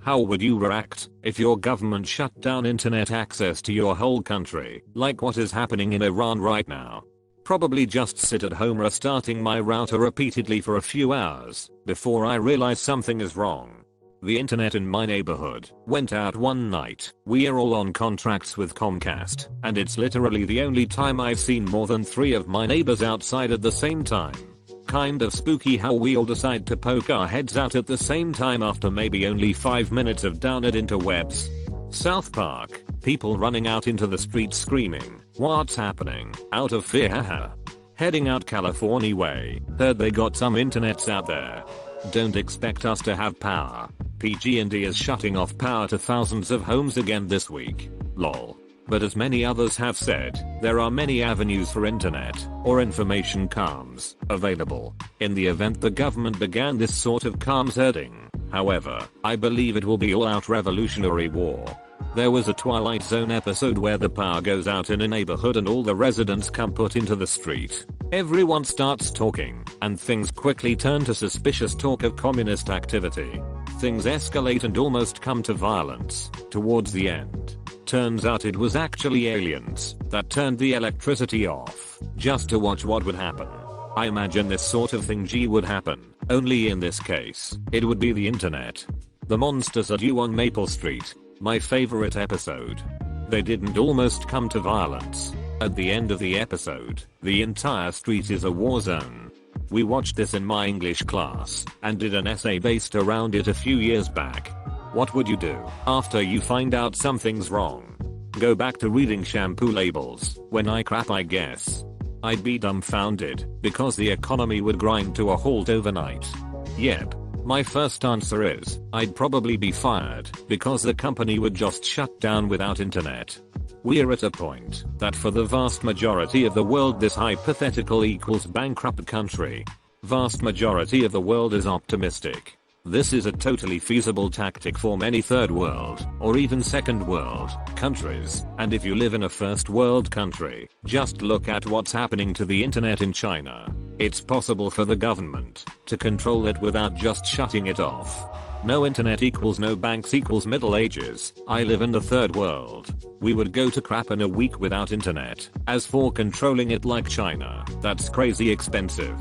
How would you react if your government shut down internet access to your whole country, like what is happening in Iran right now? Probably just sit at home restarting my router repeatedly for a few hours before I realize something is wrong. The internet in my neighborhood went out one night. We are all on contracts with Comcast, and it's literally the only time I've seen more than 3 of my neighbors outside at the same time. Kind of spooky how we all decide to poke our heads out at the same time after maybe only 5 minutes of down and interwebs. South Park, people running out into the streets screaming, "What's happening?" out of fear, haha. Heading out California way, heard they got some internets out there. Don't expect us to have power. PG&E is shutting off power to thousands of homes again this week. Lol. But as many others have said, there are many avenues for internet or information comms available in the event the government began this sort of comms herding. However, I believe it will be all-out revolutionary war. There was a Twilight Zone episode where the power goes out in a neighborhood and all the residents come put into the street. Everyone starts talking, and things quickly turn to suspicious talk of communist activity. Things escalate and almost come to violence towards the end. Turns out it was actually aliens that turned the electricity off just to watch what would happen. I imagine this sort of thing would happen, only in this case, it would be the internet. The monsters are due on Maple Street, my favorite episode. They didn't almost come to violence. At the end of the episode, the entire street is a war zone. We watched this in my English class and did an essay based around it a few years back. What would you do after you find out something's wrong? Go back to reading shampoo labels when I crap, I guess. I'd be dumbfounded because the economy would grind to a halt overnight. Yep. My first answer is I'd probably be fired because the company would just shut down without internet. We're at a point that for the vast majority of the world this hypothetical equals bankrupt country. Vast majority of the world is optimistic. This is a totally feasible tactic for many third world or even second world countries, and if you live in a first world country, just look at what's happening to the internet in China. It's possible for the government to control it without just shutting it off. No internet equals no banks equals Middle Ages. I live in the third world. We would go to crap in a week without internet. As for controlling it like China, that's crazy expensive.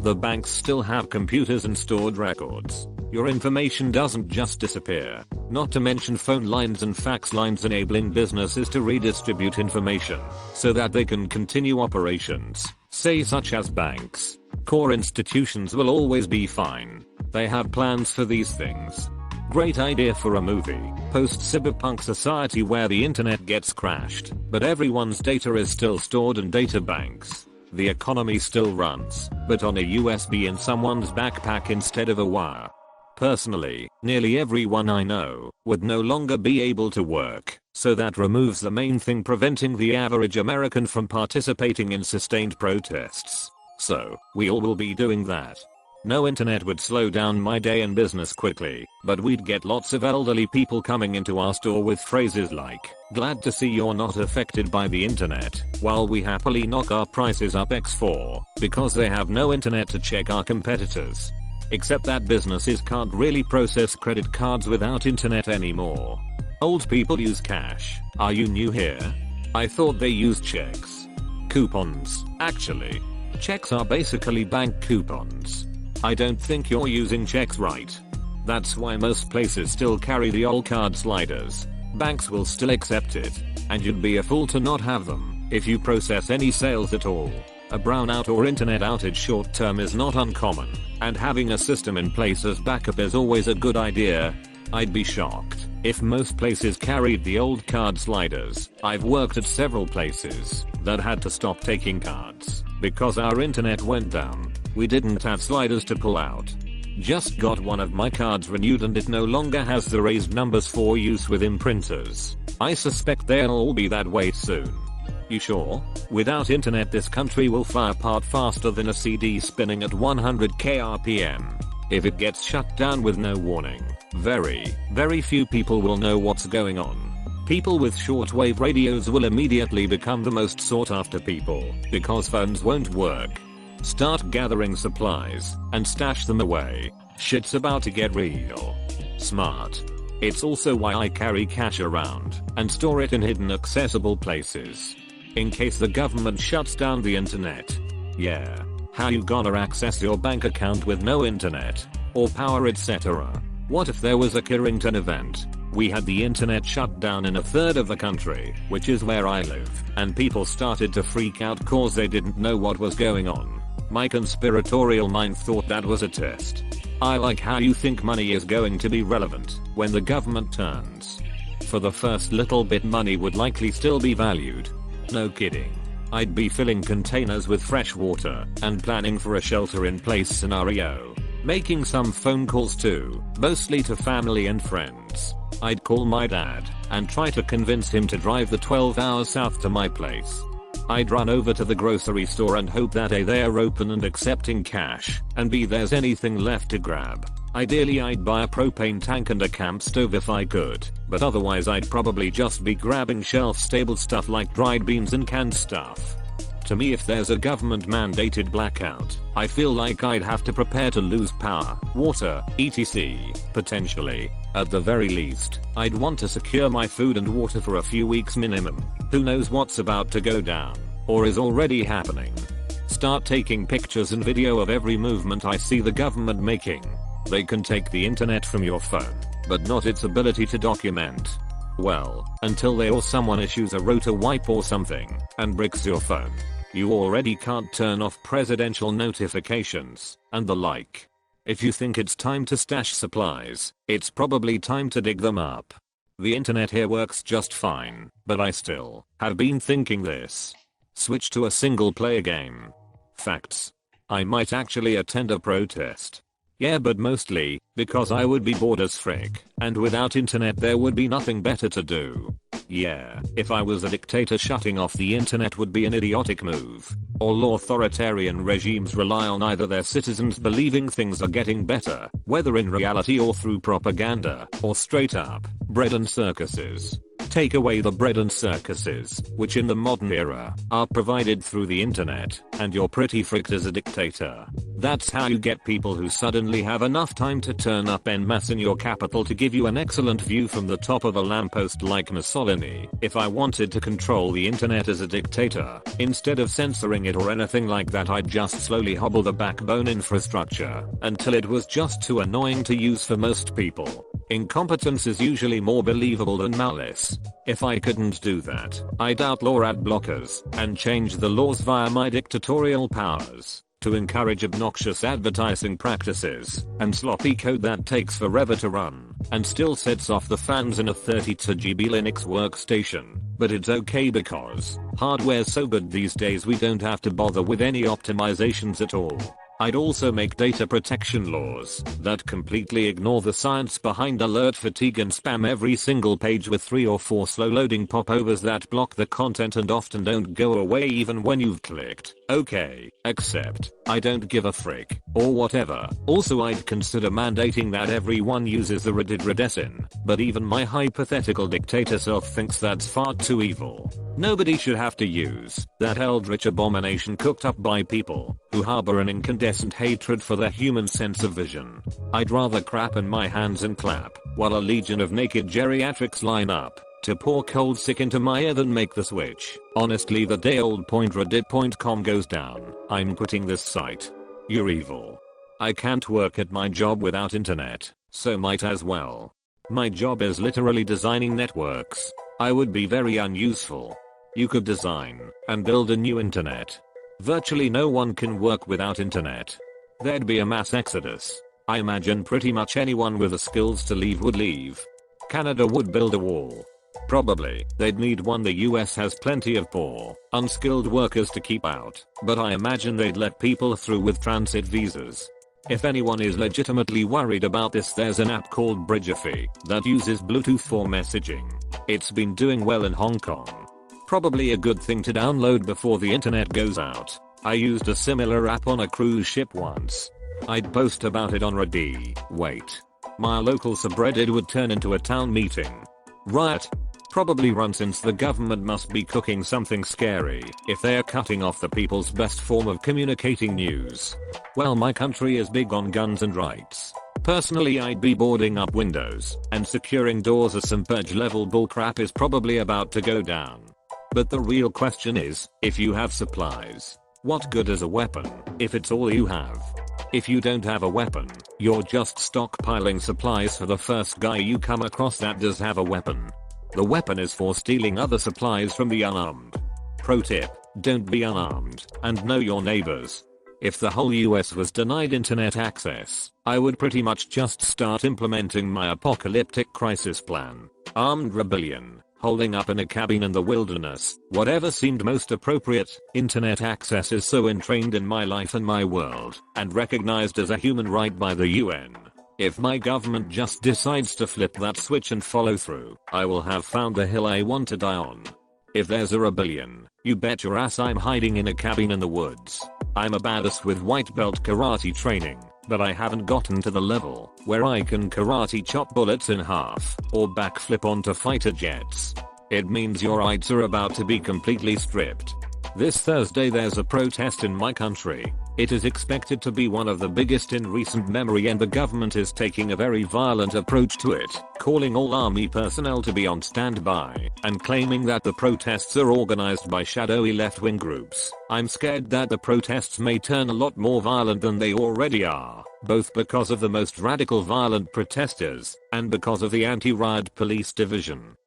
The banks still have computers and stored records. Your information doesn't just disappear. Not to mention phone lines and fax lines enabling businesses to redistribute information so that they can continue operations, say such as banks. Core institutions will always be fine. They have plans for these things. Great idea for a movie. Post-cyberpunk society where the internet gets crashed, but everyone's data is still stored in data banks. The economy still runs, but on a USB in someone's backpack instead of a wire. Personally, nearly everyone I know would no longer be able to work, so that removes the main thing preventing the average American from participating in sustained protests. So, we all will be doing that. No internet would slow down my day and business quickly, but we'd get lots of elderly people coming into our store with phrases like, "Glad to see you're not affected by the internet," while we happily knock our prices up x4 because they have no internet to check our competitors. Except that businesses can't really process credit cards without internet anymore. Old people use cash. Are you new here? I thought they used checks. Coupons, actually. Checks are basically bank coupons. I don't think you're using checks right. That's why most places still carry the old card sliders. Banks will still accept it, and you'd be a fool to not have them if you process any sales at all. A brownout or internet outage short term is not uncommon, and having a system in place as backup is always a good idea. I'd be shocked if most places carried the old card sliders. I've worked at several places that had to stop taking cards because our internet went down. We didn't have sliders to pull out. Just got one of my cards renewed and it no longer has the raised numbers for use within printers. I suspect they'll all be that way soon. You sure? Without internet this country will fly apart faster than a CD spinning at 100k RPM. If it gets shut down with no warning, very few people will know what's going on. People with shortwave radios will immediately become the most sought after people because phones won't work. Start gathering supplies and stash them away. Shit's about to get real. Smart. It's also why I carry cash around and store it in hidden accessible places. In case the government shuts down the internet. Yeah. How you gonna access your bank account with no internet or power, etc.? What if there was a Carrington event? We had the internet shut down in a third of the country, which is where I live, and people started to freak out cause they didn't know what was going on. My conspiratorial mind thought that was a test. I like how you think money is going to be relevant when the government turns. For the first little bit, money would likely still be valued. No kidding. I'd be filling containers with fresh water and planning for a shelter in place scenario. Making some phone calls too, mostly to family and friends. I'd call my dad and try to convince him to drive the 12 hours south to my place. I'd run over to the grocery store and hope that A, they're open and accepting cash, and B, there's anything left to grab. Ideally I'd buy a propane tank and a camp stove if I could, but otherwise I'd probably just be grabbing shelf-stable stuff like dried beans and canned stuff. To me, if there's a government mandated blackout, I feel like I'd have to prepare to lose power, water, etc. potentially. At the very least, I'd want to secure my food and water for a few weeks minimum. Who knows what's about to go down, or is already happening. Start taking pictures and video of every movement I see the government making. They can take the internet from your phone, but not its ability to document. Well, until they or someone issues a rotor wipe or something and bricks your phone. You already can't turn off presidential notifications and the like. If you think it's time to stash supplies, it's probably time to dig them up. The internet here works just fine, but I still have been thinking this. Switch to a single player game. Facts. I might actually attend a protest. Yeah, but mostly because I would be bored as frick, and without internet there would be nothing better to do. Yeah, if I was a dictator, shutting off the internet would be an idiotic move. All authoritarian regimes rely on either their citizens believing things are getting better, whether in reality or through propaganda, or straight up, bread and circuses. Take away the bread and circuses, which in the modern era are provided through the internet, and you're pretty fricked as a dictator. That's how you get people who suddenly have enough time to turn up en masse in your capital to give you an excellent view from the top of a lamppost like Mussolini. If I wanted to control the internet as a dictator, instead of censoring it or anything like that, I'd just slowly hobble the backbone infrastructure until it was just too annoying to use for most people. Incompetence is usually more believable than malice. If I couldn't do that, I'd outlaw ad blockers and change the laws via my dictatorial powers to encourage obnoxious advertising practices and sloppy code that takes forever to run and still sets off the fans in a 32 GB Linux workstation. But it's okay because hardware's so good these days we don't have to bother with any optimizations at all. I'd also make data protection laws that completely ignore the science behind alert fatigue and spam every single page with 3 or 4 slow loading popovers that block the content and often don't go away even when you've clicked okay, except I don't give a frick, or whatever. Also, I'd consider mandating that everyone uses the redditors, but even my hypothetical dictator self thinks that's far too evil. Nobody should have to use that eldritch abomination cooked up by people who harbor an incandescent hatred for their human sense of vision. I'd rather crap in my hands and clap while a legion of naked geriatrics line up to pour cold sick into my ear than make the switch. Honestly, the day old point reddit.com goes down, I'm quitting this site. You're evil. I can't work at my job without internet, so might as well. My job is literally designing networks. I would be very unuseful. You could design and build a new internet. Virtually no one can work without internet. There'd be a mass exodus. I imagine pretty much anyone with the skills to leave would leave. Canada would build a wall. Probably, they'd need one. The US has plenty of poor, unskilled workers to keep out, but I imagine they'd let people through with transit visas. If anyone is legitimately worried about this, there's an app called Bridgerfy that uses Bluetooth for messaging. It's been doing well in Hong Kong. Probably a good thing to download before the internet goes out. I used a similar app on a cruise ship once. I'd post about it on Reddit. Wait. My local subreddit would turn into a town meeting. Riot. Probably run, since the government must be cooking something scary if they are cutting off the people's best form of communicating news. Well, my country is big on guns and rights. Personally, I'd be boarding up windows and securing doors as some purge level bullcrap is probably about to go down. But the real question is, if you have supplies, what good is a weapon if it's all you have? If you don't have a weapon, you're just stockpiling supplies for the first guy you come across that does have a weapon. The weapon is for stealing other supplies from the unarmed. Pro tip, don't be unarmed and know your neighbors. If the whole US was denied internet access, I would pretty much just start implementing my apocalyptic crisis plan. Armed rebellion, holding up in a cabin in the wilderness, whatever seemed most appropriate. Internet access is so entrained in my life and my world, and recognized as a human right by the UN. If my government just decides to flip that switch and follow through, I will have found the hill I want to die on. If there's a rebellion, you bet your ass I'm hiding in a cabin in the woods. I'm a badass with white belt karate training, but I haven't gotten to the level where I can karate chop bullets in half or backflip onto fighter jets. It means your rights are about to be completely stripped. This Thursday there's a protest in my country. It is expected to be one of the biggest in recent memory, and the government is taking a very violent approach to it, calling all army personnel to be on standby and claiming that the protests are organized by shadowy left-wing groups. I'm scared that the protests may turn a lot more violent than they already are, both because of the most radical violent protesters and because of the anti-riot police division.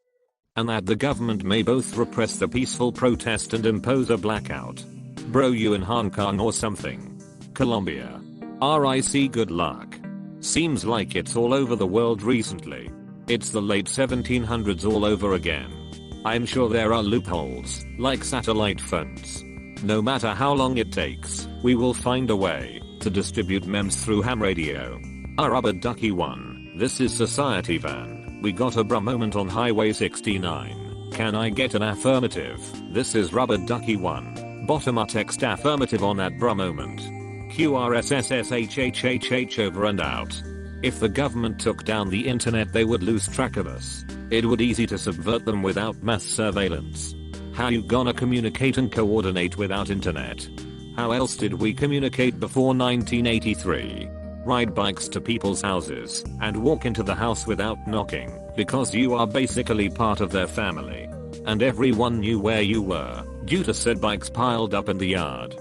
And that the government may both repress the peaceful protest and impose a blackout. Bro, you in Hong Kong or something? Colombia. RIC, good luck. Seems like it's all over the world recently. It's the late 1700s all over again. I'm sure there are loopholes, like satellite phones. No matter how long it takes, we will find a way to distribute memes through ham radio. Rubber Ducky 1, this is Society Van. We got a bruh moment on Highway 69. Can I get an affirmative? This is Rubber Ducky 1. Bottom up text affirmative on that bruh moment. QRSSSHHHH over and out. If the government took down the internet they would lose track of us. It would easy to subvert them without mass surveillance. How you gonna communicate and coordinate without internet? How else did we communicate before 1983? Ride bikes to people's houses and walk into the house without knocking because you are basically part of their family. And everyone knew where you were due to said bikes piled up in the yard.